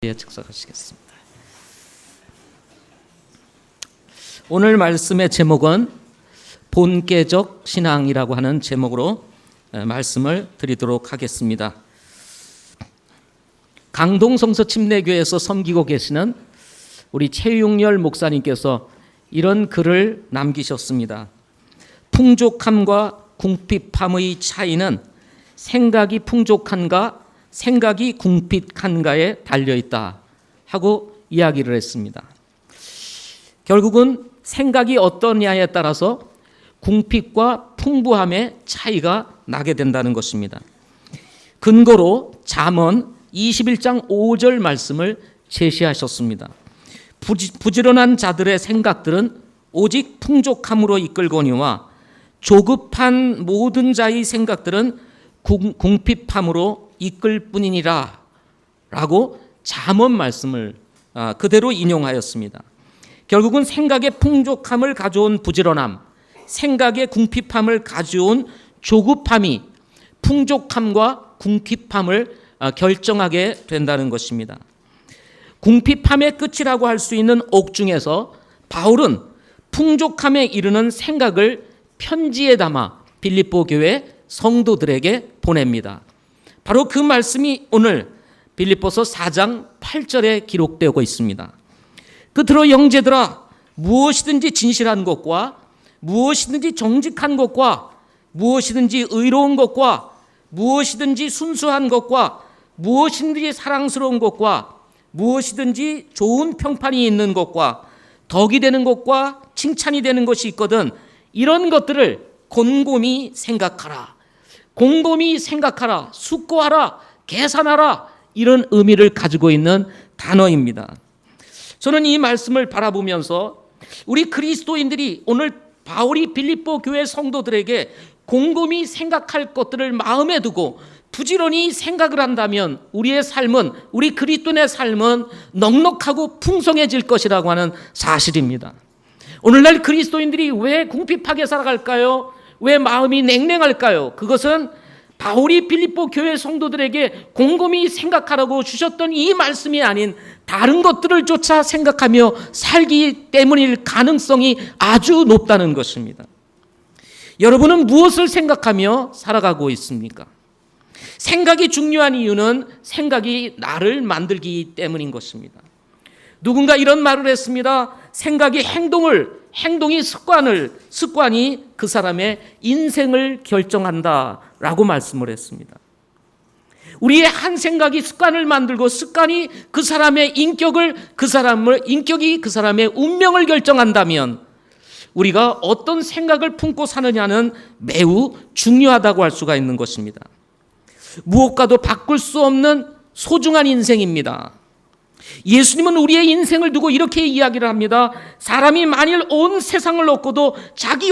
자리에 즉석하시겠습니다. 오늘 말씀의 제목은 본계적 신앙이라고 하는 제목으로 말씀을 드리도록 하겠습니다. 강동성서 침례교회에서 섬기고 계시는 우리 최용열 목사님께서 이런 글을 남기셨습니다. 풍족함과 궁핍함의 차이는 생각이 풍족한가 생각이 궁핍한가에 달려있다 하고 이야기를 했습니다. 결국은 생각이 어떠냐에 따라서 궁핍과 풍부함의 차이가 나게 된다는 것입니다. 근거로 잠언 21장 5절 말씀을 제시하셨습니다. 부지런한 자들의 생각들은 오직 풍족함으로 이끌거니와 조급한 모든 자의 생각들은 궁핍함으로 이끌 뿐이니라 라고 잠언 말씀을 그대로 인용하였습니다. 결국은 생각의 풍족함을 가져온 부지런함, 생각의 궁핍함을 가져온 조급함이 풍족함과 궁핍함을 결정하게 된다는 것입니다. 궁핍함의 끝이라고 할 수 있는 옥중에서 바울은 풍족함에 이르는 생각을 편지에 담아 빌립보 교회 성도들에게 보냅니다. 바로 그 말씀이 오늘 빌립보서 4장 8절에 기록되고 있습니다. 끝으로 형제들아, 무엇이든지 진실한 것과 무엇이든지 정직한 것과 무엇이든지 의로운 것과 무엇이든지 순수한 것과 무엇이든지 사랑스러운 것과 무엇이든지 좋은 평판이 있는 것과 덕이 되는 것과 칭찬이 되는 것이 있거든 이런 것들을 곰곰이 생각하라. 곰곰이 생각하라. 숙고하라. 계산하라. 이런 의미를 가지고 있는 단어입니다. 저는 이 말씀을 바라보면서 우리 그리스도인들이 오늘 바울이 빌립보 교회 성도들에게 곰곰이 생각할 것들을 마음에 두고 부지런히 생각을 한다면 우리의 삶은, 우리 그리스도인의 삶은 넉넉하고 풍성해질 것이라고 하는 사실입니다. 오늘날 그리스도인들이 왜 궁핍하게 살아갈까요? 왜 마음이 냉랭할까요? 그것은 바울이 빌립보 교회 성도들에게 곰곰이 생각하라고 주셨던 이 말씀이 아닌 다른 것들을 쫓아 생각하며 살기 때문일 가능성이 아주 높다는 것입니다. 여러분은 무엇을 생각하며 살아가고 있습니까? 생각이 중요한 이유는 생각이 나를 만들기 때문인 것입니다. 누군가 이런 말을 했습니다. 생각이 행동이 습관이 그 사람의 인생을 결정한다라고 말씀을 했습니다. 우리의 한 생각이 습관을 만들고 습관이 그 사람의 인격이 그 사람의 운명을 결정한다면 우리가 어떤 생각을 품고 사느냐는 매우 중요하다고 할 수가 있는 것입니다. 무엇과도 바꿀 수 없는 소중한 인생입니다. 예수님은 우리의 인생을 두고 이렇게 이야기를 합니다. 사람이 만일 온 세상을 얻고도 자기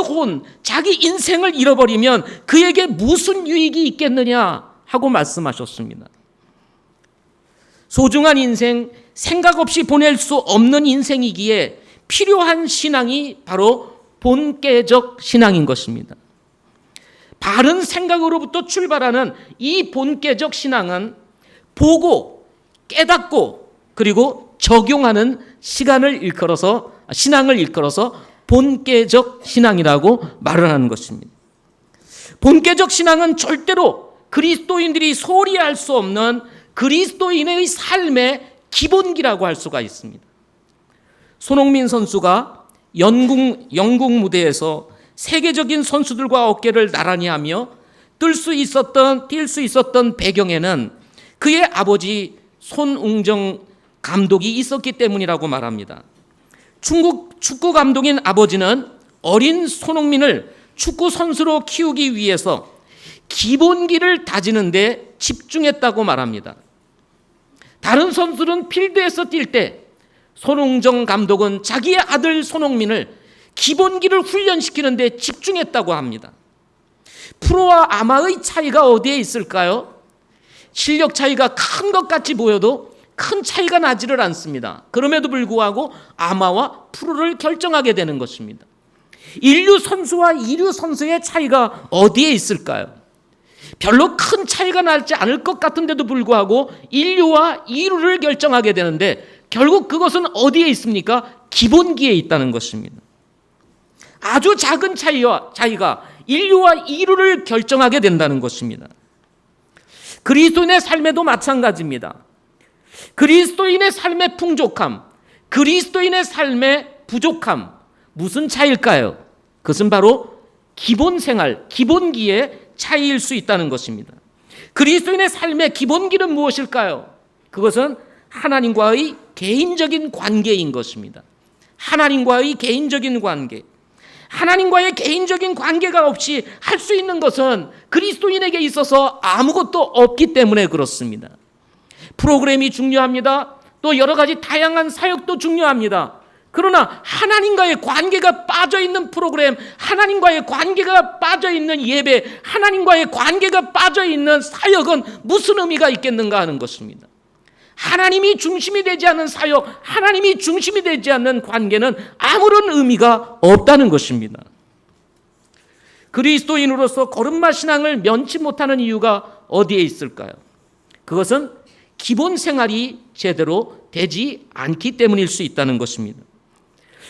인생을 잃어버리면 그에게 무슨 유익이 있겠느냐 하고 말씀하셨습니다. 소중한 인생, 생각 없이 보낼 수 없는 인생이기에 필요한 신앙이 바로 본계적 신앙인 것입니다. 바른 생각으로부터 출발하는 이 본계적 신앙은 보고 깨닫고 그리고 적용하는 신앙을 일컬어서 본계적 신앙이라고 말을 하는 것입니다. 본계적 신앙은 절대로 그리스도인들이 소홀히 할 수 없는 그리스도인의 삶의 기본기라고 할 수가 있습니다. 손흥민 선수가 영국 무대에서 세계적인 선수들과 어깨를 나란히 하며 뛸 수 있었던 배경에는 그의 아버지 손웅정 감독이 있었기 때문이라고 말합니다. 중국 축구 감독인 아버지는 어린 손흥민을 축구 선수로 키우기 위해서 기본기를 다지는 데 집중했다고 말합니다. 다른 선수는 필드에서 뛸 때 손웅정 감독은 자기의 아들 손흥민을 기본기를 훈련시키는 데 집중했다고 합니다. 프로와 아마의 차이가 어디에 있을까요? 실력 차이가 큰 것 같이 보여도 큰 차이가 나지를 않습니다. 그럼에도 불구하고 아마와 프로를 결정하게 되는 것입니다. 인류 선수와 이류 선수의 차이가 어디에 있을까요? 별로 큰 차이가 나지 않을 것 같은데도 불구하고 인류와 이루를 결정하게 되는데 결국 그것은 어디에 있습니까? 기본기에 있다는 것입니다. 아주 작은 차이가 인류와 이루를 결정하게 된다는 것입니다. 그리스도인의 삶에도 마찬가지입니다. 그리스도인의 삶의 풍족함, 그리스도인의 삶의 부족함, 무슨 차이일까요? 그것은 바로 기본 생활, 기본기의 차이일 수 있다는 것입니다. 그리스도인의 삶의 기본기는 무엇일까요? 그것은 하나님과의 개인적인 관계인 것입니다. 하나님과의 개인적인 관계. 하나님과의 개인적인 관계가 없이 할 수 있는 것은 그리스도인에게 있어서 아무것도 없기 때문에 그렇습니다. 프로그램이 중요합니다. 또 여러 가지 다양한 사역도 중요합니다. 그러나 하나님과의 관계가 빠져있는 프로그램, 하나님과의 관계가 빠져있는 예배, 하나님과의 관계가 빠져있는 사역은 무슨 의미가 있겠는가 하는 것입니다. 하나님이 중심이 되지 않는 사역, 하나님이 중심이 되지 않는 관계는 아무런 의미가 없다는 것입니다. 그리스도인으로서 거듭난 신앙을 면치 못하는 이유가 어디에 있을까요? 그것은 기본 생활이 제대로 되지 않기 때문일 수 있다는 것입니다.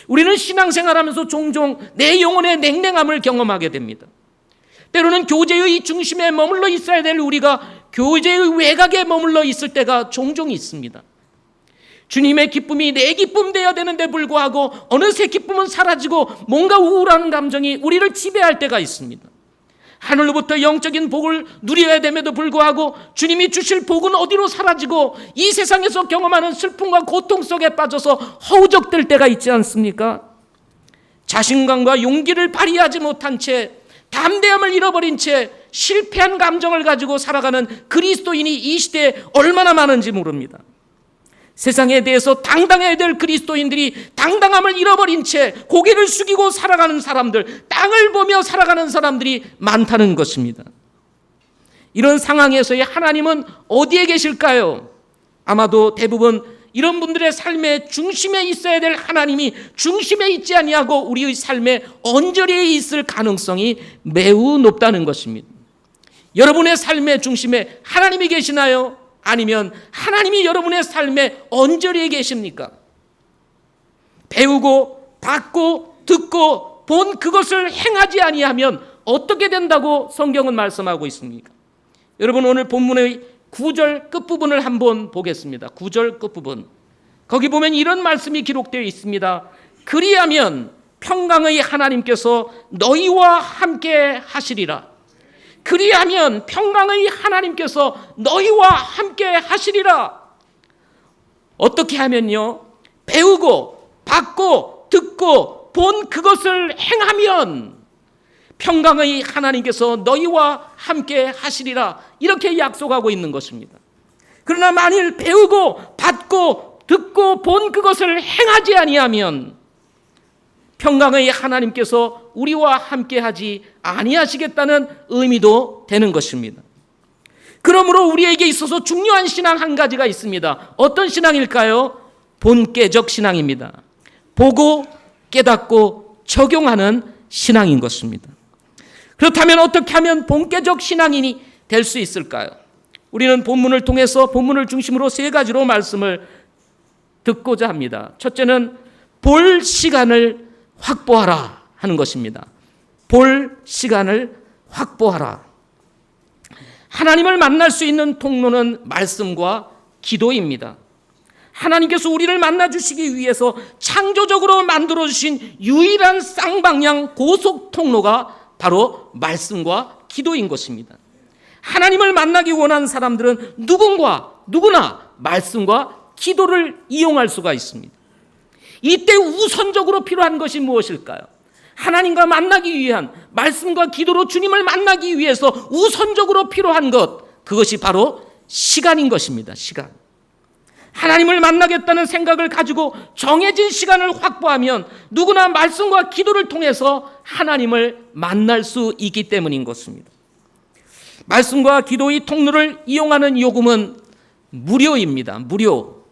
우리는 신앙생활하면서 종종 내 영혼의 냉랭함을 경험하게 됩니다. 때로는 교제의 중심에 머물러 있어야 될 우리가 교제의 외곽에 머물러 있을 때가 종종 있습니다. 주님의 기쁨이 내 기쁨 되어야 되는데 불구하고 어느새 기쁨은 사라지고 뭔가 우울한 감정이 우리를 지배할 때가 있습니다. 하늘로부터 영적인 복을 누려야 됨에도 불구하고 주님이 주실 복은 어디로 사라지고 이 세상에서 경험하는 슬픔과 고통 속에 빠져서 허우적될 때가 있지 않습니까? 자신감과 용기를 발휘하지 못한 채, 담대함을 잃어버린 채 실패한 감정을 가지고 살아가는 그리스도인이 이 시대에 얼마나 많은지 모릅니다. 세상에 대해서 당당해야 될 그리스도인들이 당당함을 잃어버린 채 고개를 숙이고 살아가는 사람들, 땅을 보며 살아가는 사람들이 많다는 것입니다. 이런 상황에서의 하나님은 어디에 계실까요? 아마도 대부분 이런 분들의 삶의 중심에 있어야 될 하나님이 중심에 있지 아니하고 우리의 삶의 언저리에 있을 가능성이 매우 높다는 것입니다. 여러분의 삶의 중심에 하나님이 계시나요? 아니면 하나님이 여러분의 삶의 언저리에 계십니까? 배우고 받고 듣고 본 그것을 행하지 아니하면 어떻게 된다고 성경은 말씀하고 있습니까? 여러분, 오늘 본문의 9절 끝부분을 한번 보겠습니다. 9절 끝부분. 거기 보면 이런 말씀이 기록되어 있습니다. 그리하면 평강의 하나님께서 너희와 함께 하시리라. 그리하면 평강의 하나님께서 너희와 함께 하시리라. 어떻게 하면요? 배우고 받고 듣고 본 그것을 행하면 평강의 하나님께서 너희와 함께 하시리라. 이렇게 약속하고 있는 것입니다. 그러나 만일 배우고 받고 듣고 본 그것을 행하지 아니하면 평강의 하나님께서 우리와 함께하지 아니하시겠다는 의미도 되는 것입니다. 그러므로 우리에게 있어서 중요한 신앙 한 가지가 있습니다. 어떤 신앙일까요? 본계적 신앙입니다. 보고 깨닫고 적용하는 신앙인 것입니다. 그렇다면 어떻게 하면 본계적 신앙인이 될 수 있을까요? 우리는 본문을 통해서 본문을 중심으로 세 가지로 말씀을 듣고자 합니다. 첫째는 볼 시간을 확보하라 하는 것입니다. 볼 시간을 확보하라. 하나님을 만날 수 있는 통로는 말씀과 기도입니다. 하나님께서 우리를 만나주시기 위해서 창조적으로 만들어주신 유일한 쌍방향 고속 통로가 바로 말씀과 기도인 것입니다. 하나님을 만나기 원하는 사람들은 누구나 말씀과 기도를 이용할 수가 있습니다. 이때 우선적으로 필요한 것이 무엇일까요? 하나님과 만나기 위한 말씀과 기도로 주님을 만나기 위해서 우선적으로 필요한 것, 그것이 바로 시간인 것입니다. 시간. 하나님을 만나겠다는 생각을 가지고 정해진 시간을 확보하면 누구나 말씀과 기도를 통해서 하나님을 만날 수 있기 때문인 것입니다. 말씀과 기도의 통로를 이용하는 요금은 무료입니다. 무료.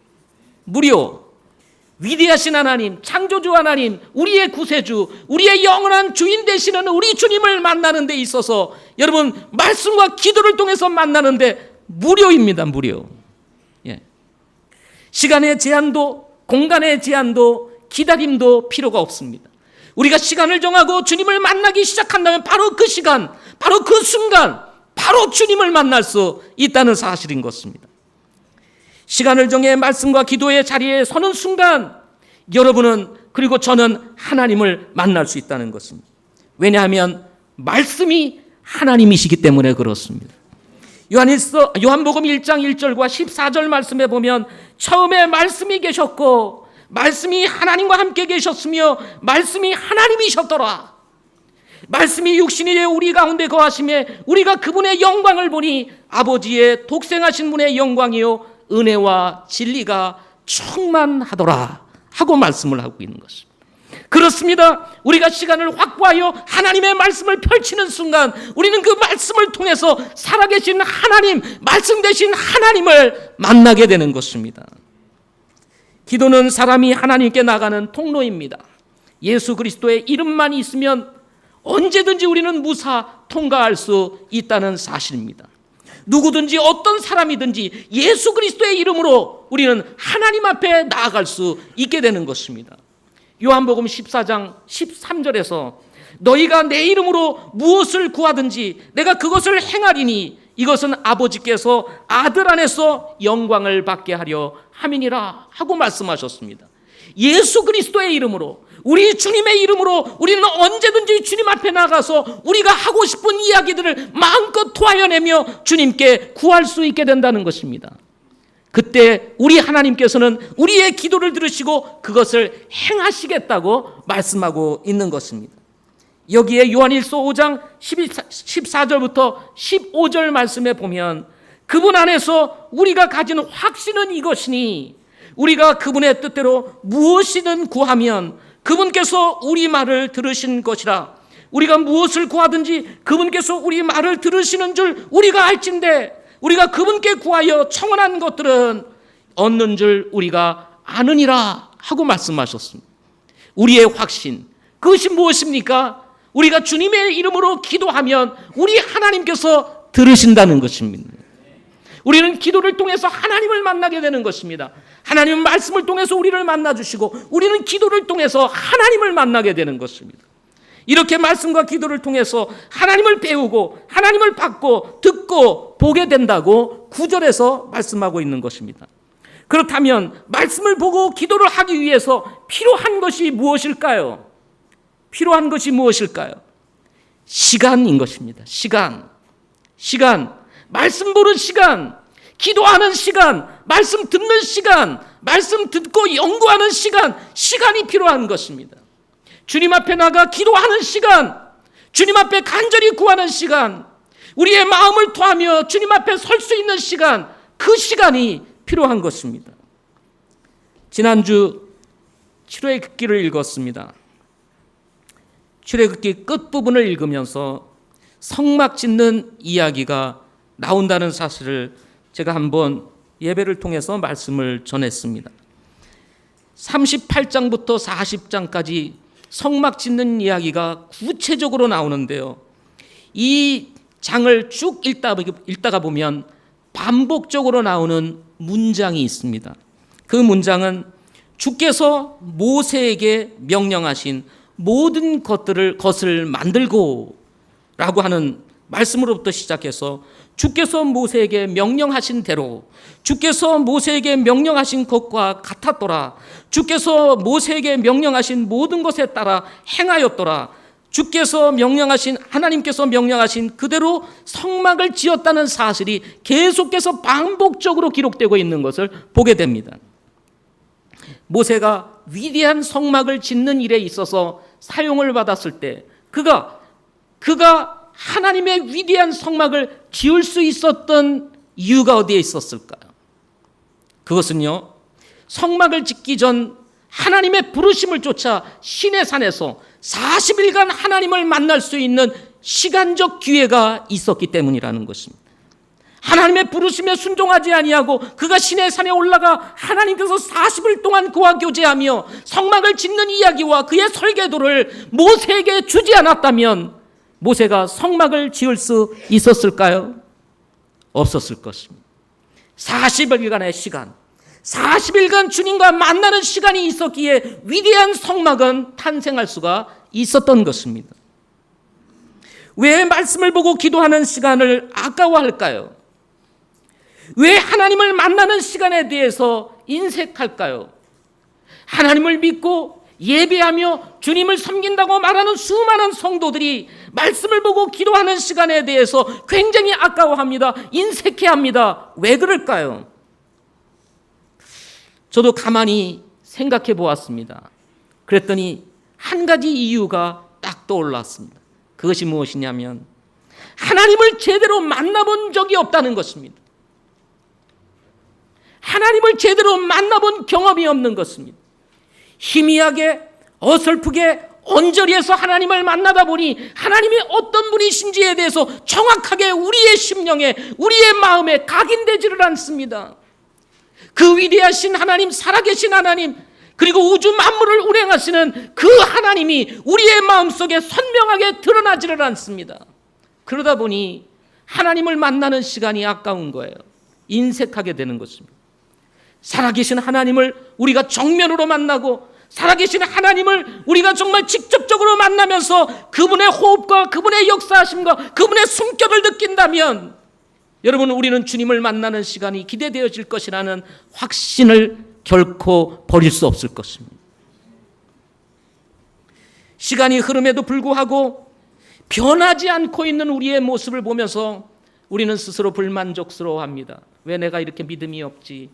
위대하신 하나님, 창조주 하나님, 우리의 구세주, 우리의 영원한 주인 되시는 우리 주님을 만나는 데 있어서 여러분 말씀과 기도를 통해서 만나는데 무료입니다. 무료. 예. 시간의 제한도 공간의 제한도 기다림도 필요가 없습니다. 우리가 시간을 정하고 주님을 만나기 시작한다면 바로 그 시간, 바로 그 순간, 바로 주님을 만날 수 있다는 사실인 것입니다. 시간을 정해 말씀과 기도의 자리에 서는 순간 여러분은 그리고 저는 하나님을 만날 수 있다는 것입니다. 왜냐하면 말씀이 하나님이시기 때문에 그렇습니다. 요한복음 1장 1절과 14절 말씀에 보면 처음에 말씀이 계셨고 말씀이 하나님과 함께 계셨으며 말씀이 하나님이셨더라. 말씀이 육신이 되어 우리 가운데 거하심에 우리가 그분의 영광을 보니 아버지의 독생하신 분의 영광이요 은혜와 진리가 충만하더라 하고 말씀을 하고 있는 것입니다. 그렇습니다. 우리가 시간을 확보하여 하나님의 말씀을 펼치는 순간 우리는 그 말씀을 통해서 살아계신 하나님, 말씀 되신 하나님을 만나게 되는 것입니다. 기도는 사람이 하나님께 나가는 통로입니다. 예수 그리스도의 이름만 있으면 언제든지 우리는 무사 통과할 수 있다는 사실입니다. 누구든지 어떤 사람이든지 예수 그리스도의 이름으로 우리는 하나님 앞에 나아갈 수 있게 되는 것입니다. 요한복음 14장 13절에서 너희가 내 이름으로 무엇을 구하든지 내가 그것을 행하리니 이것은 아버지께서 아들 안에서 영광을 받게 하려 함이니라 하고 말씀하셨습니다. 예수 그리스도의 이름으로 우리 주님의 이름으로 우리는 언제든지 주님 앞에 나가서 우리가 하고 싶은 이야기들을 마음껏 토하여내며 주님께 구할 수 있게 된다는 것입니다. 그때 우리 하나님께서는 우리의 기도를 들으시고 그것을 행하시겠다고 말씀하고 있는 것입니다. 여기에 요한일서 5장 14절부터 15절 말씀에 보면 그분 안에서 우리가 가진 확신은 이것이니 우리가 그분의 뜻대로 무엇이든 구하면 그분께서 우리 말을 들으신 것이라. 우리가 무엇을 구하든지 그분께서 우리 말을 들으시는 줄 우리가 알진대 우리가 그분께 구하여 청원한 것들은 얻는 줄 우리가 아느니라 하고 말씀하셨습니다. 우리의 확신, 그것이 무엇입니까? 우리가 주님의 이름으로 기도하면 우리 하나님께서 들으신다는 것입니다. 우리는 기도를 통해서 하나님을 만나게 되는 것입니다. 하나님은 말씀을 통해서 우리를 만나주시고 우리는 기도를 통해서 하나님을 만나게 되는 것입니다. 이렇게 말씀과 기도를 통해서 하나님을 배우고 하나님을 받고 듣고 보게 된다고 9절에서 말씀하고 있는 것입니다. 그렇다면 말씀을 보고 기도를 하기 위해서 필요한 것이 무엇일까요? 필요한 것이 무엇일까요? 시간인 것입니다. 시간. 말씀 보는 시간, 기도하는 시간, 말씀 듣는 시간, 말씀 듣고 연구하는 시간, 시간이 필요한 것입니다. 주님 앞에 나가 기도하는 시간, 주님 앞에 간절히 구하는 시간, 우리의 마음을 토하며 주님 앞에 설 수 있는 시간, 그 시간이 필요한 것입니다. 지난주 출애굽기를 읽었습니다. 출애굽기 끝부분을 읽으면서 성막 짓는 이야기가 나온다는 사실을 제가 한번 예배를 통해서 말씀을 전했습니다. 38장부터 40장까지 성막 짓는 이야기가 구체적으로 나오는데요. 이 장을 쭉 읽다가 보면 반복적으로 나오는 문장이 있습니다. 그 문장은 주께서 모세에게 명령하신 모든 것을 만들고 라고 하는 말씀으로부터 시작해서 주께서 모세에게 명령하신 대로 주께서 모세에게 명령하신 것과 같았더라. 주께서 모세에게 명령하신 모든 것에 따라 행하였더라. 하나님께서 명령하신 그대로 성막을 지었다는 사실이 계속해서 반복적으로 기록되고 있는 것을 보게 됩니다. 모세가 위대한 성막을 짓는 일에 있어서 사용을 받았을 때 그가 하나님의 위대한 성막을 지을 수 있었던 이유가 어디에 있었을까요? 그것은요, 성막을 짓기 전 하나님의 부르심을 쫓아 시내 산에서 40일간 하나님을 만날 수 있는 시간적 기회가 있었기 때문이라는 것입니다. 하나님의 부르심에 순종하지 아니하고 그가 시내산에 올라가 하나님께서 40일 동안 그와 교제하며 성막을 짓는 이야기와 그의 설계도를 모세에게 주지 않았다면 모세가 성막을 지을 수 있었을까요? 없었을 것입니다. 40일간의 시간, 40일간 주님과 만나는 시간이 있었기에 위대한 성막은 탄생할 수가 있었던 것입니다. 왜 말씀을 보고 기도하는 시간을 아까워할까요? 왜 하나님을 만나는 시간에 대해서 인색할까요? 하나님을 믿고 예배하며 주님을 섬긴다고 말하는 수많은 성도들이 말씀을 보고 기도하는 시간에 대해서 굉장히 아까워합니다. 인색해합니다. 왜 그럴까요? 저도 가만히 생각해 보았습니다. 그랬더니 한 가지 이유가 딱 떠올랐습니다. 그것이 무엇이냐면 하나님을 제대로 만나본 적이 없다는 것입니다. 하나님을 제대로 만나본 경험이 없는 것입니다. 희미하게 어설프게 언저리에서 하나님을 만나다 보니 하나님이 어떤 분이신지에 대해서 정확하게 우리의 심령에 우리의 마음에 각인되지를 않습니다. 그 위대하신 하나님, 살아계신 하나님, 그리고 우주 만물을 운행하시는 그 하나님이 우리의 마음속에 선명하게 드러나지를 않습니다. 그러다 보니 하나님을 만나는 시간이 아까운 거예요. 인색하게 되는 것입니다. 살아계신 하나님을 우리가 정면으로 만나고 살아계신 하나님을 우리가 정말 직접적으로 만나면서 그분의 호흡과 그분의 역사하심과 그분의 숨결을 느낀다면 여러분, 우리는 주님을 만나는 시간이 기대되어질 것이라는 확신을 결코 버릴 수 없을 것입니다. 시간이 흐름에도 불구하고 변하지 않고 있는 우리의 모습을 보면서 우리는 스스로 불만족스러워합니다. 왜 내가 이렇게 믿음이 없지?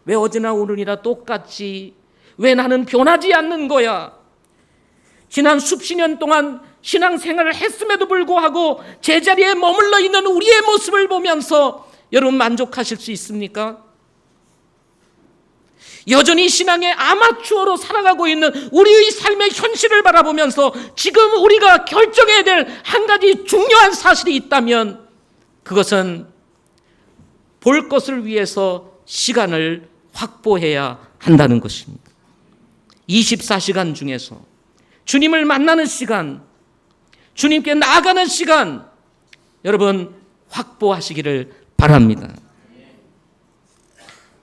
왜 어제나 오늘이나 똑같지? 왜 나는 변하지 않는 거야? 지난 수십 년 동안 신앙생활을 했음에도 불구하고 제자리에 머물러 있는 우리의 모습을 보면서 여러분 만족하실 수 있습니까? 여전히 신앙의 아마추어로 살아가고 있는 우리의 삶의 현실을 바라보면서 지금 우리가 결정해야 될 한 가지 중요한 사실이 있다면 그것은 볼 것을 위해서 시간을 확보해야 한다는 것입니다. 24시간 중에서 주님을 만나는 시간, 주님께 나아가는 시간, 여러분 확보하시기를 바랍니다.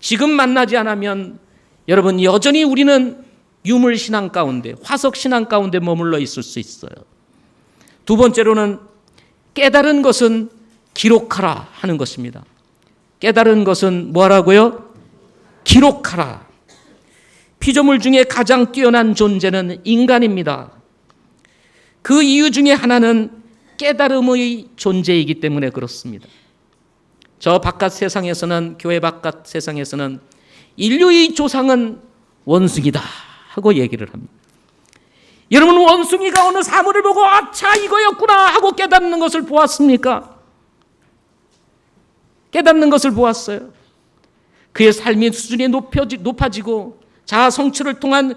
지금 만나지 않으면 여러분 여전히 우리는 유물신앙 가운데, 화석신앙 가운데 머물러 있을 수 있어요. 두 번째로는 깨달은 것은 기록하라 하는 것입니다. 깨달은 것은 뭐라고요? 기록하라. 피조물 중에 가장 뛰어난 존재는 인간입니다. 그 이유 중에 하나는 깨달음의 존재이기 때문에 그렇습니다. 저 바깥 세상에서는, 교회 바깥 세상에서는 인류의 조상은 원숭이다 하고 얘기를 합니다. 여러분, 원숭이가 어느 사물을 보고 아차 이거였구나 하고 깨닫는 것을 보았습니까? 깨닫는 것을 보았어요. 그의 삶의 수준이 높아지고 자아 성취를 통한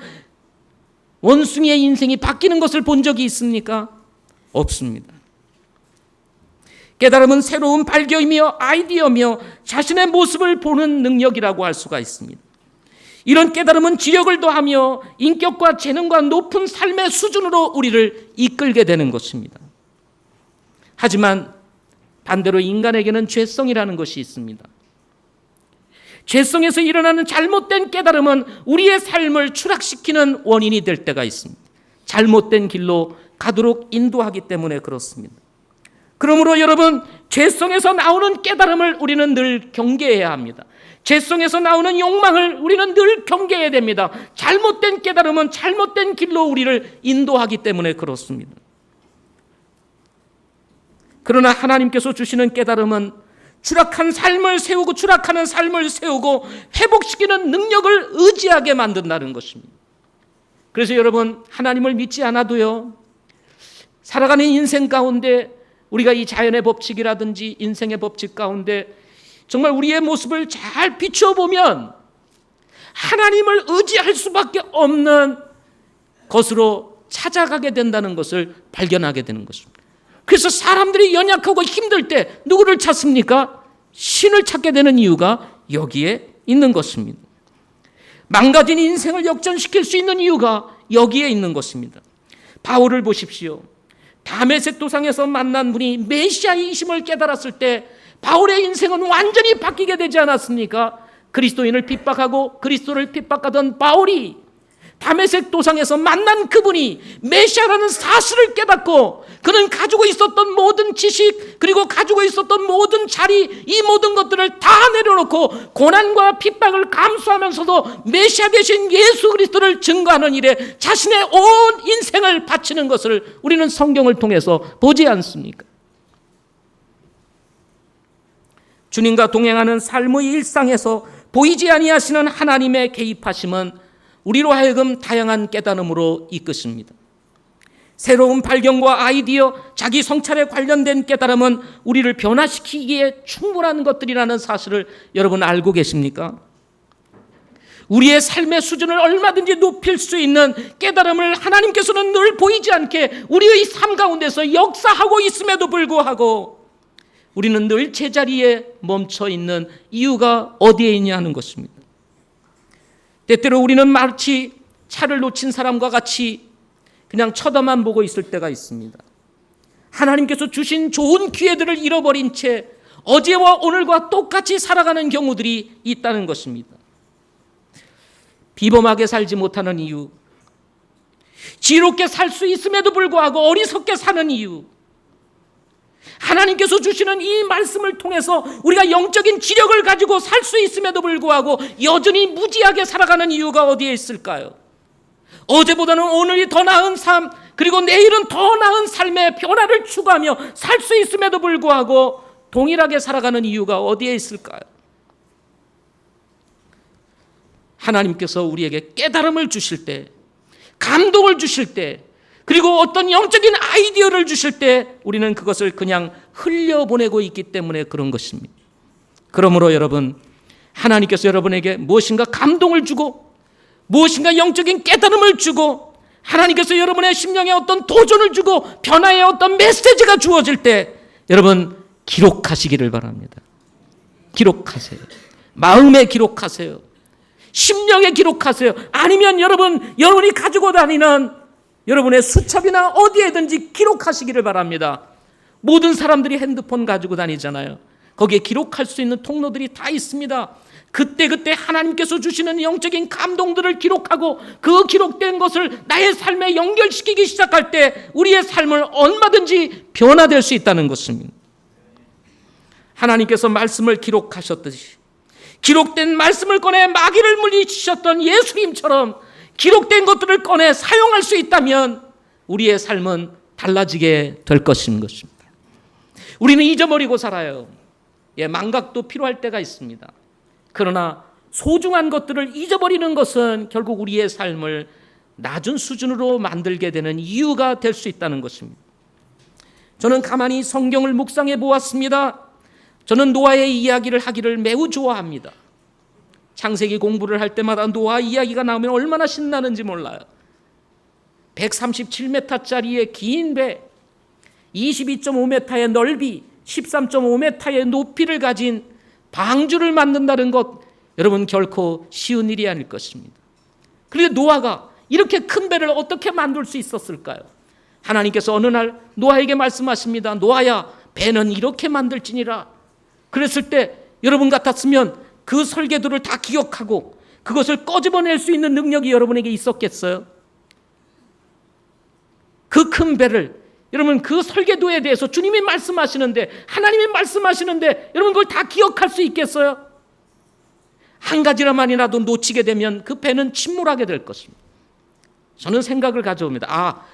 원숭이의 인생이 바뀌는 것을 본 적이 있습니까? 없습니다. 깨달음은 새로운 발견이며 아이디어며 자신의 모습을 보는 능력이라고 할 수가 있습니다. 이런 깨달음은 지력을 더하며 인격과 재능과 높은 삶의 수준으로 우리를 이끌게 되는 것입니다. 하지만 반대로 인간에게는 죄성이라는 것이 있습니다. 죄성에서 일어나는 잘못된 깨달음은 우리의 삶을 추락시키는 원인이 될 때가 있습니다. 잘못된 길로 가도록 인도하기 때문에 그렇습니다. 그러므로 여러분, 죄성에서 나오는 깨달음을 우리는 늘 경계해야 합니다. 죄성에서 나오는 욕망을 우리는 늘 경계해야 됩니다. 잘못된 깨달음은 잘못된 길로 우리를 인도하기 때문에 그렇습니다. 그러나 하나님께서 주시는 깨달음은 추락한 삶을 세우고 추락하는 삶을 세우고 회복시키는 능력을 의지하게 만든다는 것입니다. 그래서 여러분, 하나님을 믿지 않아도요, 살아가는 인생 가운데 우리가 이 자연의 법칙이라든지 인생의 법칙 가운데 정말 우리의 모습을 잘 비춰보면 하나님을 의지할 수밖에 없는 것으로 찾아가게 된다는 것을 발견하게 되는 것입니다. 그래서 사람들이 연약하고 힘들 때 누구를 찾습니까? 신을 찾게 되는 이유가 여기에 있는 것입니다. 망가진 인생을 역전시킬 수 있는 이유가 여기에 있는 것입니다. 바울을 보십시오. 다메섹 도상에서 만난 분이 메시아이심을 깨달았을 때 바울의 인생은 완전히 바뀌게 되지 않았습니까? 그리스도인을 핍박하고 그리스도를 핍박하던 바울이 다메섹 도상에서 만난 그분이 메시아라는 사실을 깨닫고 그는 가지고 있었던 모든 지식 그리고 가지고 있었던 모든 자리 이 모든 것들을 다 내려놓고 고난과 핍박을 감수하면서도 메시아 되신 예수 그리스도를 증거하는 일에 자신의 온 인생을 바치는 것을 우리는 성경을 통해서 보지 않습니까? 주님과 동행하는 삶의 일상에서 보이지 아니하시는 하나님의 개입하심은 우리로 하여금 다양한 깨달음으로 이끄십니다. 새로운 발견과 아이디어, 자기 성찰에 관련된 깨달음은 우리를 변화시키기에 충분한 것들이라는 사실을 여러분 알고 계십니까? 우리의 삶의 수준을 얼마든지 높일 수 있는 깨달음을 하나님께서는 늘 보이지 않게 우리의 삶 가운데서 역사하고 있음에도 불구하고 우리는 늘 제자리에 멈춰 있는 이유가 어디에 있냐 하는 것입니다. 때때로 우리는 마치 차를 놓친 사람과 같이 그냥 쳐다만 보고 있을 때가 있습니다. 하나님께서 주신 좋은 기회들을 잃어버린 채 어제와 오늘과 똑같이 살아가는 경우들이 있다는 것입니다. 비범하게 살지 못하는 이유, 지혜롭게 살 수 있음에도 불구하고 어리석게 사는 이유, 하나님께서 주시는 이 말씀을 통해서 우리가 영적인 지력을 가지고 살 수 있음에도 불구하고 여전히 무지하게 살아가는 이유가 어디에 있을까요? 어제보다는 오늘이 더 나은 삶 그리고 내일은 더 나은 삶의 변화를 추구하며 살 수 있음에도 불구하고 동일하게 살아가는 이유가 어디에 있을까요? 하나님께서 우리에게 깨달음을 주실 때, 감동을 주실 때, 그리고 어떤 영적인 아이디어를 주실 때 우리는 그것을 그냥 흘려보내고 있기 때문에 그런 것입니다. 그러므로 여러분, 하나님께서 여러분에게 무엇인가 감동을 주고 무엇인가 영적인 깨달음을 주고 하나님께서 여러분의 심령에 어떤 도전을 주고 변화의 어떤 메시지가 주어질 때 여러분 기록하시기를 바랍니다. 기록하세요. 마음에 기록하세요. 심령에 기록하세요. 아니면 여러분이 가지고 다니는 여러분의 수첩이나 어디에든지 기록하시기를 바랍니다. 모든 사람들이 핸드폰 가지고 다니잖아요. 거기에 기록할 수 있는 통로들이 다 있습니다. 그때그때 하나님께서 주시는 영적인 감동들을 기록하고 그 기록된 것을 나의 삶에 연결시키기 시작할 때 우리의 삶을 얼마든지 변화될 수 있다는 것입니다. 하나님께서 말씀을 기록하셨듯이 기록된 말씀을 꺼내 마귀를 물리치셨던 예수님처럼 기록된 것들을 꺼내 사용할 수 있다면 우리의 삶은 달라지게 될 것입니다. 우리는 잊어버리고 살아요. 망각도 필요할 때가 있습니다. 그러나 소중한 것들을 잊어버리는 것은 결국 우리의 삶을 낮은 수준으로 만들게 되는 이유가 될 수 있다는 것입니다. 저는 가만히 성경을 묵상해 보았습니다. 저는 노아의 이야기를 하기를 매우 좋아합니다. 창세기 공부를 할 때마다 노아 이야기가 나오면 얼마나 신나는지 몰라요. 137m짜리의 긴 배, 22.5m의 넓이, 13.5m의 높이를 가진 방주를 만든다는 것, 여러분 결코 쉬운 일이 아닐 것입니다. 그런데 노아가 이렇게 큰 배를 어떻게 만들 수 있었을까요? 하나님께서 어느 날 노아에게 말씀하십니다. 노아야, 배는 이렇게 만들지니라. 그랬을 때 여러분 같았으면 그 설계도를 다 기억하고 그것을 꺼집어낼 수 있는 능력이 여러분에게 있었겠어요? 그 큰 배를, 여러분 그 설계도에 대해서 주님이 말씀하시는데, 하나님이 말씀하시는데 여러분 그걸 다 기억할 수 있겠어요? 한 가지라만이라도 놓치게 되면 그 배는 침몰하게 될 것입니다. 저는 생각을 가져옵니다.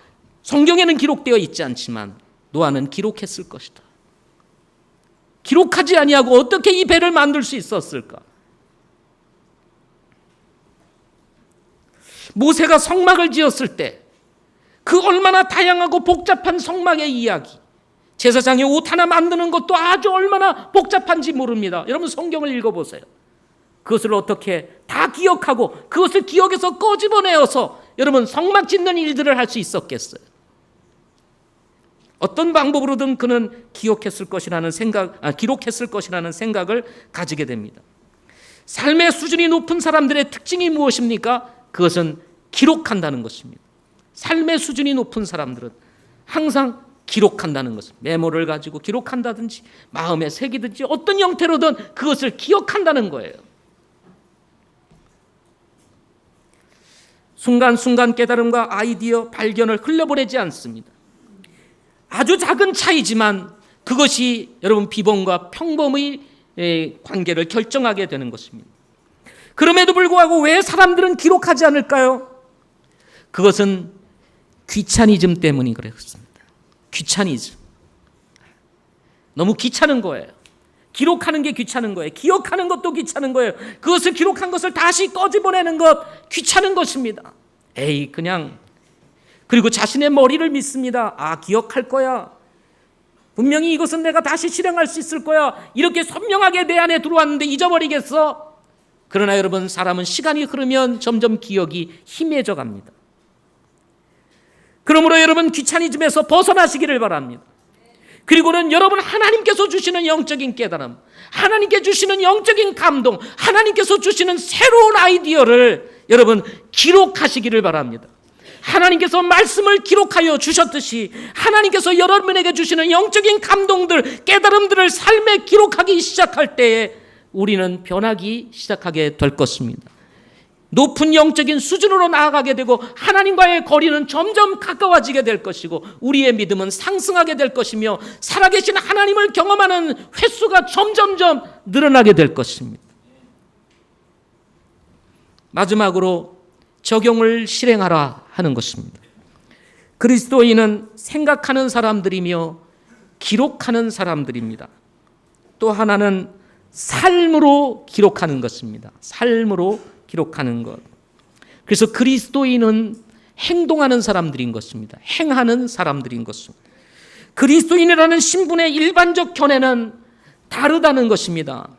성경에는 기록되어 있지 않지만 노아는 기록했을 것이다. 기록하지 아니하고 어떻게 이 배를 만들 수 있었을까? 모세가 성막을 지었을 때 그 얼마나 다양하고 복잡한 성막의 이야기, 제사장이 옷 하나 만드는 것도 아주 얼마나 복잡한지 모릅니다. 여러분 성경을 읽어보세요. 그것을 어떻게 다 기억하고 그것을 기억에서 꺼집어내어서 여러분 성막 짓는 일들을 할 수 있었겠어요? 어떤 방법으로든 그는 기록했을 것이라는 생각을 가지게 됩니다. 삶의 수준이 높은 사람들의 특징이 무엇입니까? 그것은 기록한다는 것입니다. 삶의 수준이 높은 사람들은 항상 기록한다는 것입니다. 메모를 가지고 기록한다든지 마음에 새기든지 어떤 형태로든 그것을 기억한다는 거예요. 순간순간 깨달음과 아이디어 발견을 흘려보내지 않습니다. 아주 작은 차이지만 그것이 여러분 비범과 평범의 관계를 결정하게 되는 것입니다. 그럼에도 불구하고 왜 사람들은 기록하지 않을까요? 그것은 귀차니즘 때문이 그렇습니다. 귀차니즘. 너무 귀찮은 거예요. 기록하는 게 귀찮은 거예요. 기억하는 것도 귀찮은 거예요. 그것을 기록한 것을 다시 꺼집어내는 것 귀찮은 것입니다. 그냥 그리고 자신의 머리를 믿습니다. 기억할 거야. 분명히 이것은 내가 다시 실행할 수 있을 거야. 이렇게 선명하게 내 안에 들어왔는데 잊어버리겠어? 그러나 여러분, 사람은 시간이 흐르면 점점 기억이 희미해져 갑니다. 그러므로 여러분, 귀차니즘에서 벗어나시기를 바랍니다. 그리고는 여러분, 하나님께서 주시는 영적인 깨달음, 하나님께 주시는 영적인 감동, 하나님께서 주시는 새로운 아이디어를 여러분 기록하시기를 바랍니다. 하나님께서 말씀을 기록하여 주셨듯이 하나님께서 여러분에게 주시는 영적인 감동들, 깨달음들을 삶에 기록하기 시작할 때에 우리는 변하기 시작하게 될 것입니다. 높은 영적인 수준으로 나아가게 되고 하나님과의 거리는 점점 가까워지게 될 것이고 우리의 믿음은 상승하게 될 것이며 살아계신 하나님을 경험하는 횟수가 점점점 늘어나게 될 것입니다. 마지막으로 적용을 실행하라 하는 것입니다. 그리스도인은 생각하는 사람들이며 기록하는 사람들입니다. 또 하나는 삶으로 기록하는 것입니다. 삶으로 기록하는 것. 그래서 그리스도인은 행동하는 사람들인 것입니다. 행하는 사람들인 것입니다. 그리스도인이라는 신분의 일반적 견해는 다르다는 것입니다.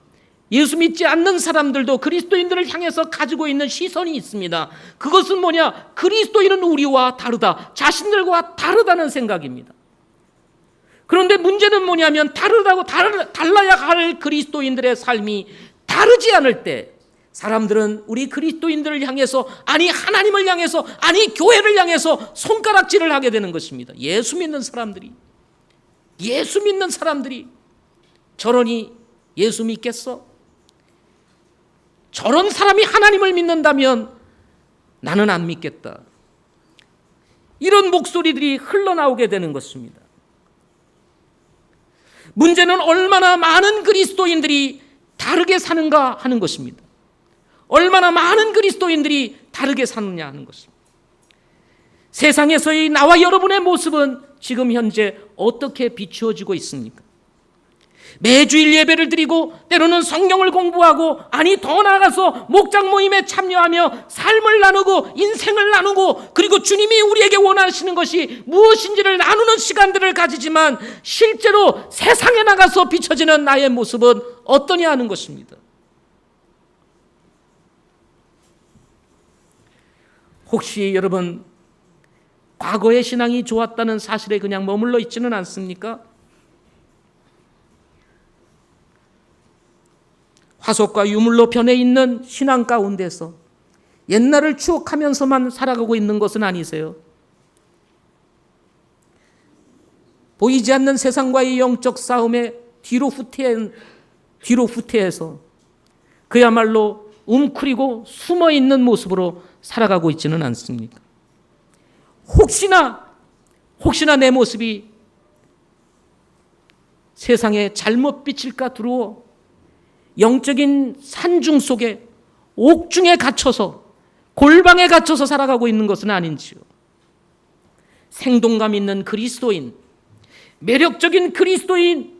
예수 믿지 않는 사람들도 그리스도인들을 향해서 가지고 있는 시선이 있습니다. 그것은 뭐냐? 그리스도인은 우리와 다르다. 자신들과 다르다는 생각입니다. 그런데 문제는 뭐냐면 달라야 할 그리스도인들의 삶이 다르지 않을 때 사람들은 우리 그리스도인들을 향해서, 아니 하나님을 향해서, 아니 교회를 향해서 손가락질을 하게 되는 것입니다. 예수 믿는 사람들이 저러니 예수 믿겠어? 저런 사람이 하나님을 믿는다면 나는 안 믿겠다. 이런 목소리들이 흘러나오게 되는 것입니다. 문제는 얼마나 많은 그리스도인들이 다르게 사는가 하는 것입니다. 얼마나 많은 그리스도인들이 다르게 사느냐 하는 것입니다. 세상에서의 나와 여러분의 모습은 지금 현재 어떻게 비추어지고 있습니까? 매주일 예배를 드리고 때로는 성경을 공부하고, 아니 더 나아가서 목장 모임에 참여하며 삶을 나누고 인생을 나누고, 그리고 주님이 우리에게 원하시는 것이 무엇인지를 나누는 시간들을 가지지만 실제로 세상에 나가서 비춰지는 나의 모습은 어떠냐 하는 것입니다. 혹시 여러분 과거의 신앙이 좋았다는 사실에 그냥 머물러 있지는 않습니까? 화석과 유물로 변해 있는 신앙 가운데서 옛날을 추억하면서만 살아가고 있는 것은 아니세요? 보이지 않는 세상과의 영적 싸움에 뒤로 후퇴해서 그야말로 웅크리고 숨어있는 모습으로 살아가고 있지는 않습니까? 혹시나 내 모습이 세상에 잘못 비칠까 두려워 영적인 산중 속에 옥중에 갇혀서 골방에 갇혀서 살아가고 있는 것은 아닌지요. 생동감 있는 그리스도인, 매력적인 그리스도인,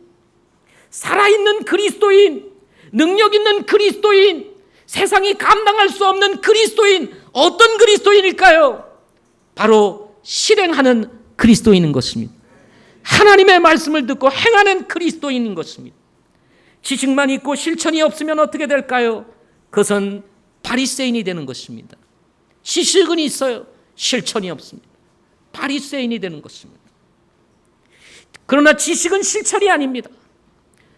살아있는 그리스도인, 능력 있는 그리스도인, 세상이 감당할 수 없는 그리스도인, 어떤 그리스도인일까요? 바로 실행하는 그리스도인인 것입니다. 하나님의 말씀을 듣고 행하는 그리스도인인 것입니다. 지식만 있고 실천이 없으면 어떻게 될까요? 그것은 바리새인이 되는 것입니다. 지식은 있어요. 실천이 없습니다. 바리새인이 되는 것입니다. 그러나 지식은 실천이 아닙니다.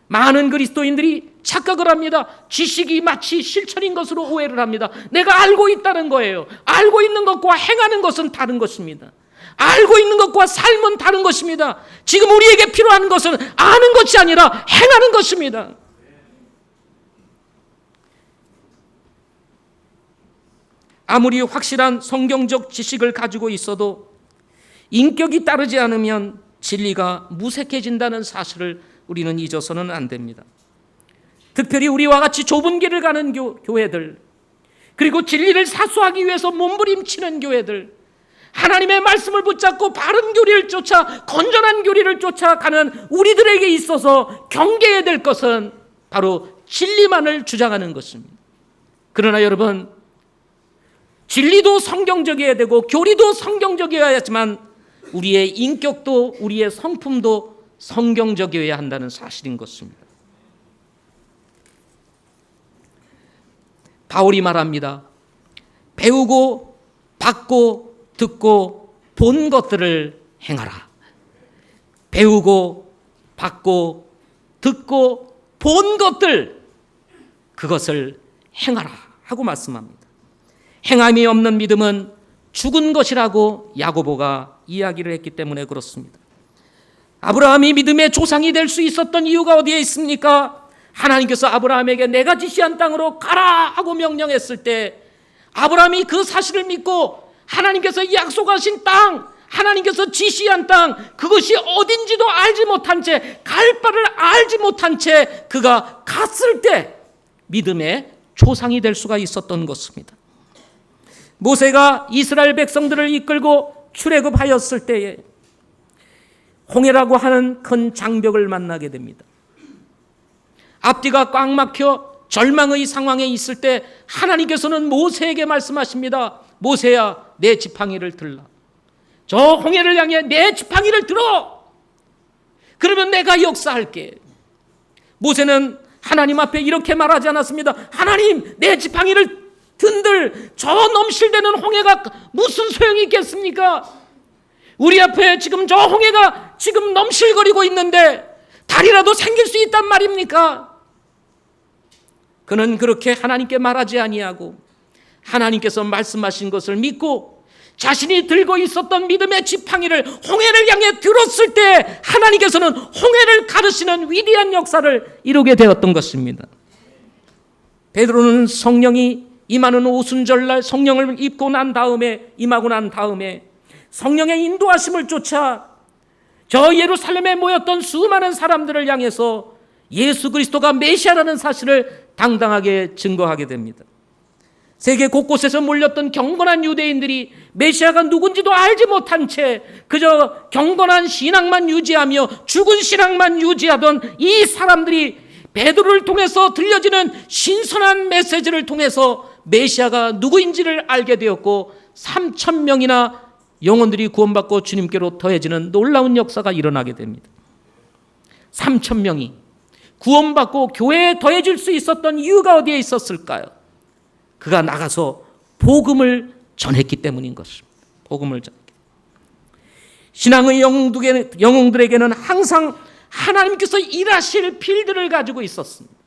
많은 그리스도인들이 착각을 합니다. 지식이 마치 실천인 것으로 오해를 합니다. 내가 알고 있다는 거예요. 알고 있는 것과 행하는 것은 다른 것입니다. 알고 있는 것과 삶은 다른 것입니다. 지금 우리에게 필요한 것은 아는 것이 아니라 행하는 것입니다. 아무리 확실한 성경적 지식을 가지고 있어도 인격이 따르지 않으면 진리가 무색해진다는 사실을 우리는 잊어서는 안 됩니다. 특별히 우리와 같이 좁은 길을 가는 교회들, 그리고 진리를 사수하기 위해서 몸부림치는 교회들, 하나님의 말씀을 붙잡고 바른 교리를 쫓아 건전한 교리를 쫓아가는 우리들에게 있어서 경계해야 될 것은 바로 진리만을 주장하는 것입니다. 그러나 여러분, 진리도 성경적이어야 되고 교리도 성경적이어야 하지만 우리의 인격도 우리의 성품도 성경적이어야 한다는 사실인 것입니다. 바울이 말합니다. 배우고 받고 듣고 본 것들을 행하라. 배우고 받고 듣고 본 것들, 그것을 행하라 하고 말씀합니다. 행함이 없는 믿음은 죽은 것이라고 야고보가 이야기를 했기 때문에 그렇습니다. 아브라함이 믿음의 조상이 될 수 있었던 이유가 어디에 있습니까? 하나님께서 아브라함에게 내가 지시한 땅으로 가라 하고 명령했을 때 아브라함이 그 사실을 믿고 하나님께서 약속하신 땅, 하나님께서 지시한 땅, 그것이 어딘지도 알지 못한 채, 갈 바를 알지 못한 채 그가 갔을 때 믿음의 조상이 될 수가 있었던 것입니다. 모세가 이스라엘 백성들을 이끌고 출애굽하였을 때에 홍해라고 하는 큰 장벽을 만나게 됩니다. 앞뒤가 꽉 막혀 절망의 상황에 있을 때 하나님께서는 모세에게 말씀하십니다. 모세야, 내 지팡이를 들라. 저 홍해를 향해 내 지팡이를 들어. 그러면 내가 역사할게. 모세는 하나님 앞에 이렇게 말하지 않았습니다. 하나님, 내 지팡이를 든들 저 넘실대는 홍해가 무슨 소용이 있겠습니까? 우리 앞에 지금 저 홍해가 지금 넘실거리고 있는데 다리라도 생길 수 있단 말입니까? 그는 그렇게 하나님께 말하지 아니하고 하나님께서 말씀하신 것을 믿고 자신이 들고 있었던 믿음의 지팡이를 홍해를 향해 들었을 때 하나님께서는 홍해를 가르시는 위대한 역사를 이루게 되었던 것입니다. 베드로는 성령이 임하는 오순절날 성령을 입고 난 다음에, 임하고 난 다음에 성령의 인도하심을 쫓아 저 예루살렘에 모였던 수많은 사람들을 향해서 예수 그리스도가 메시아라는 사실을 당당하게 증거하게 됩니다. 세계 곳곳에서 몰렸던 경건한 유대인들이 메시아가 누군지도 알지 못한 채 그저 경건한 신앙만 유지하며 죽은 신앙만 유지하던 이 사람들이 베드로를 통해서 들려지는 신선한 메시지를 통해서 메시아가 누구인지를 알게 되었고 3,000명이나 영혼들이 구원받고 주님께로 더해지는 놀라운 역사가 일어나게 됩니다. 3,000명이 구원받고 교회에 더해질 수 있었던 이유가 어디에 있었을까요? 그가 나가서 복음을 전했기 때문인 것입니다. 복음을 전했기. 신앙의 영웅들에게는 항상 하나님께서 일하실 필드를 가지고 있었습니다.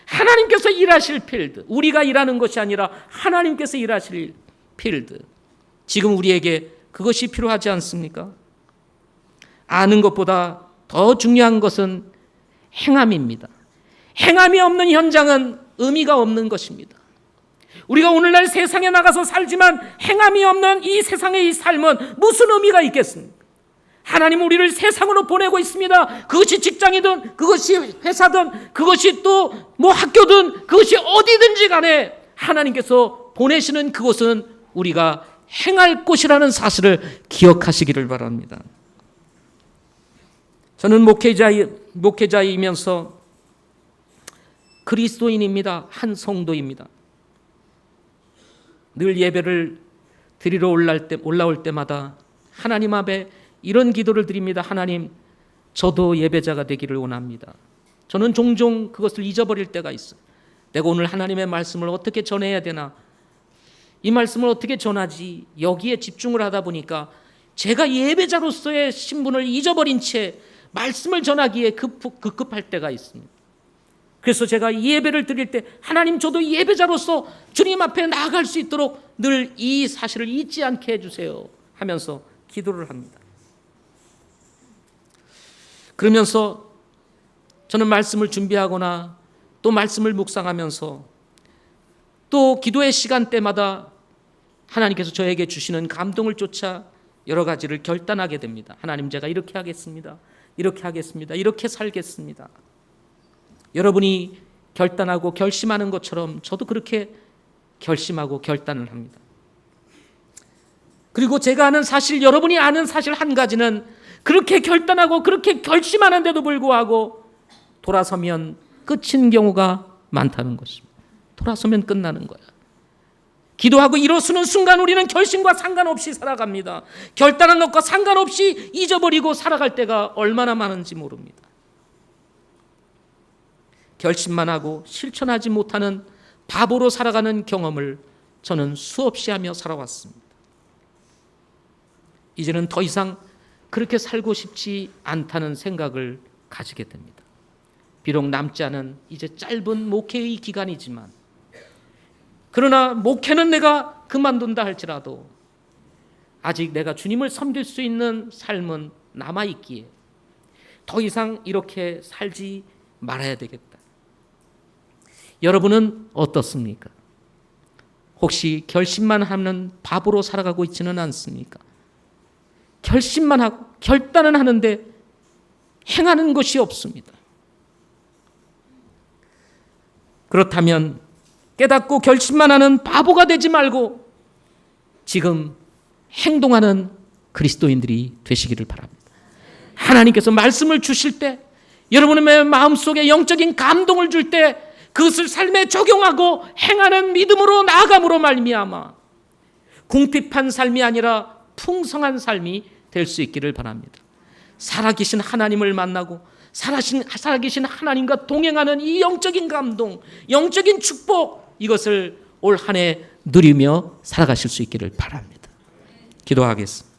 하나님께서 일하실 필드, 우리가 일하는 것이 아니라 하나님께서 일하실 필드. 지금 우리에게 그것이 필요하지 않습니까? 아는 것보다 더 중요한 것은 행함입니다. 행함이 없는 현장은 의미가 없는 것입니다. 우리가 오늘날 세상에 나가서 살지만 행함이 없는 이 세상의 이 삶은 무슨 의미가 있겠습니까? 하나님은 우리를 세상으로 보내고 있습니다. 그것이 직장이든 그것이 회사든 그것이 또 뭐 학교든 그것이 어디든지 간에 하나님께서 보내시는 그곳은 우리가 행할 곳이라는 사실을 기억하시기를 바랍니다. 저는 목회자이면서 그리스도인입니다. 한 성도입니다. 늘 예배를 드리러 올라올 때마다 하나님 앞에 이런 기도를 드립니다. 하나님, 저도 예배자가 되기를 원합니다. 저는 종종 그것을 잊어버릴 때가 있어요. 내가 오늘 하나님의 말씀을 어떻게 전해야 되나? 이 말씀을 어떻게 전하지? 여기에 집중을 하다 보니까 제가 예배자로서의 신분을 잊어버린 채 말씀을 전하기에 급급할 때가 있습니다. 그래서 제가 이 예배를 드릴 때 하나님, 저도 예배자로서 주님 앞에 나아갈 수 있도록 늘 이 사실을 잊지 않게 해주세요 하면서 기도를 합니다. 그러면서 저는 말씀을 준비하거나 또 말씀을 묵상하면서 또 기도의 시간대마다 하나님께서 저에게 주시는 감동을 쫓아 여러 가지를 결단하게 됩니다. 하나님, 제가 이렇게 하겠습니다. 이렇게 하겠습니다. 이렇게 살겠습니다. 여러분이 결단하고 결심하는 것처럼 저도 그렇게 결심하고 결단을 합니다. 그리고 제가 아는 사실, 여러분이 아는 사실 한 가지는 그렇게 결단하고 그렇게 결심하는데도 불구하고 돌아서면 끝인 경우가 많다는 것입니다. 돌아서면 끝나는 거야. 기도하고 일어서는 순간 우리는 결심과 상관없이 살아갑니다. 결단한 것과 상관없이 잊어버리고 살아갈 때가 얼마나 많은지 모릅니다. 결심만 하고 실천하지 못하는 바보로 살아가는 경험을 저는 수없이 하며 살아왔습니다. 이제는 더 이상 그렇게 살고 싶지 않다는 생각을 가지게 됩니다. 비록 남지 않은 이제 짧은 목회의 기간이지만, 그러나 목회는 내가 그만둔다 할지라도 아직 내가 주님을 섬길 수 있는 삶은 남아있기에 더 이상 이렇게 살지 말아야 되겠다. 여러분은 어떻습니까? 혹시 결심만 하는 바보로 살아가고 있지는 않습니까? 결심만 하고 결단은 하는데 행하는 것이 없습니다. 그렇다면 깨닫고 결심만 하는 바보가 되지 말고 지금 행동하는 그리스도인들이 되시기를 바랍니다. 하나님께서 말씀을 주실 때, 여러분의 마음속에 영적인 감동을 줄 때 그것을 삶에 적용하고 행하는 믿음으로 나아감으로 말미암아 궁핍한 삶이 아니라 풍성한 삶이 될 수 있기를 바랍니다. 살아계신 하나님을 만나고 살아계신 하나님과 동행하는 이 영적인 감동, 영적인 축복, 이것을 올 한 해 누리며 살아가실 수 있기를 바랍니다. 기도하겠습니다.